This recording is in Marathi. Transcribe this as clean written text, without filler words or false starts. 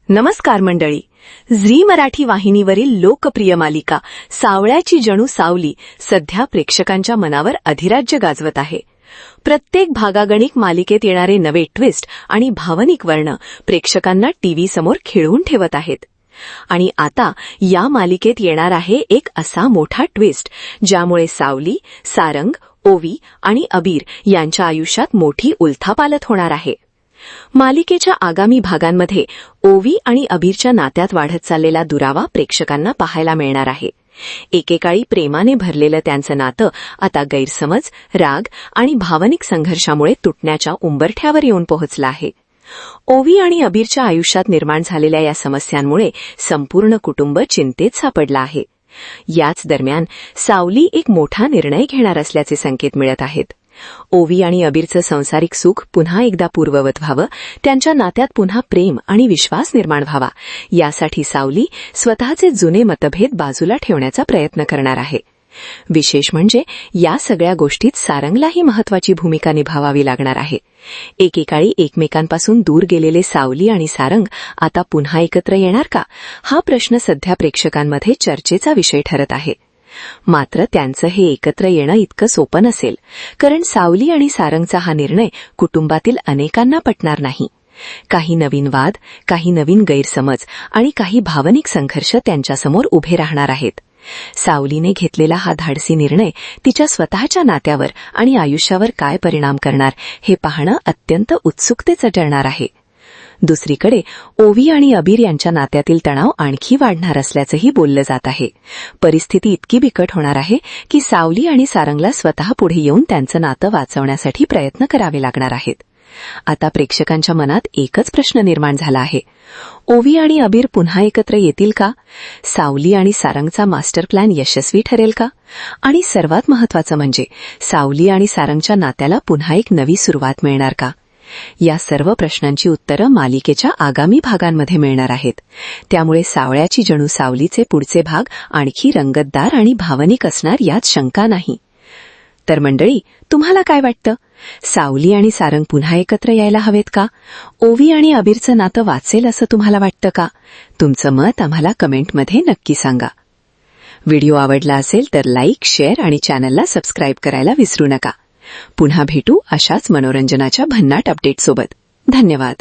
नमस्कार मंडळी. झी मराठी वाहिनीवरील लोकप्रिय मालिका सावळ्याची जणू सावली सध्या प्रेक्षकांच्या मनावर अधिराज्य गाजवत आहे. प्रत्येक भागागणिक मालिकेत येणारे नवे ट्विस्ट आणि भावनिक वर्ण प्रेक्षकांना टीव्ही समोर खिळवून ठेवत आहेत. आणि आता या मालिकेत येणार आहे एक असा मोठा ट्विस्ट ज्यामुळे सावली, सारंग, ओवी आणि अबीर यांच्या आयुष्यात मोठी उलथापालथ होणार आहे. मालिकेच्या आगामी भागांमध्ये ओवी आणि अबीरच्या नात्यात वाढत चाललेला दुरावा प्रेक्षकांना पाहायला मिळणार आहे. एकेकाळी प्रेमाने भरलेलं त्यांचं नातं आता गैरसमज, राग आणि भावनिक संघर्षामुळे तुटण्याच्या उंबरठ्यावर येऊन पोहोचलं आहे. ओवी आणि अबीरच्या आयुष्यात निर्माण झालेल्या या समस्यांमुळे संपूर्ण कुटुंब चिंतेत सापडलं आहे. याच दरम्यान सावली एक मोठा निर्णय घेणार असल्याचे संकेत मिळत आहेत. ओवी आणि अबीरचं सांसारिक सुख पुन्हा एकदा पूर्ववत व्हावं, त्यांच्या नात्यात पुन्हा प्रेम आणि विश्वास निर्माण व्हावा, यासाठी सावली स्वतःचे जुने मतभेद बाजूला ठेवण्याचा प्रयत्न करणार आहे. विशेष म्हणजे या सगळ्या गोष्टीत सारंगलाही महत्वाची भूमिका निभावावी लागणार आहे. एकेकाळी एकमेकांपासून दूर गेलेले सावली आणि सारंग आता पुन्हा एकत्र येणार का, हा प्रश्न सध्या प्रेक्षकांमध्ये चर्चेचा विषय ठरत आहे. मात्र त्यांचं हे एकत्र येणं इतकं सोपं नसेल, कारण सावली आणि सारंगचा हा निर्णय कुटुंबातील अनेकांना पटणार नाही. काही नवीन वाद, काही नवीन गैरसमज आणि काही भावनिक संघर्ष त्यांच्यासमोर उभे राहणार आहेत. सावलीने घेतलेला हा धाडसी निर्णय तिच्या स्वतःच्या नात्यावर आणि आयुष्यावर काय परिणाम करणार हे पाहणं अत्यंत उत्सुकतेचं ठरणार आहे. दुसरीकडे ओवी आणि अबीर यांच्या नात्यातील तणाव आणखी वाढणार असल्याचंही बोललं जात आहे. परिस्थिती इतकी बिकट होणार आहे की सावली आणि सारंगला स्वतः पुढे येऊन त्यांचं नातं वाचवण्यासाठी प्रयत्न करावे लागणार आहेत. आता प्रेक्षकांच्या मनात एकच प्रश्न निर्माण झाला आहे. ओवी आणि अबीर पुन्हा एकत्र येतील का? सावली आणि सारंगचा मास्टर प्लॅन यशस्वी ठरेल का? आणि सर्वात महत्त्वाचं म्हणजे सावली आणि सारंगच्या नात्याला पुन्हा एक नवी सुरुवात मिळणार का? या सर्व प्रश्नांची उत्तरं मालिकेच्या आगामी भागांमध्ये मिळणार आहेत. त्यामुळे सावळ्याची जणू सावलीचे पुढचे भाग आणखी रंगतदार आणि भावनिक असणार यात शंका नाही. तर मंडळी, तुम्हाला काय वाटतं? सावली आणि सारंग पुन्हा एकत्र यायला हवेत का? ओवी आणि अबीरचं नातं वाचेल असं तुम्हाला वाटतं का? तुमचं मत आम्हाला कमेंटमध्ये नक्की सांगा. व्हिडिओ आवडला असेल तर लाईक, शेअर आणि चॅनलला सबस्क्राईब करायला विसरू नका. पुन्हा भेटू अशाच मनोरंजनाच्या भन्नाट अपडेटसोबत. धन्यवाद.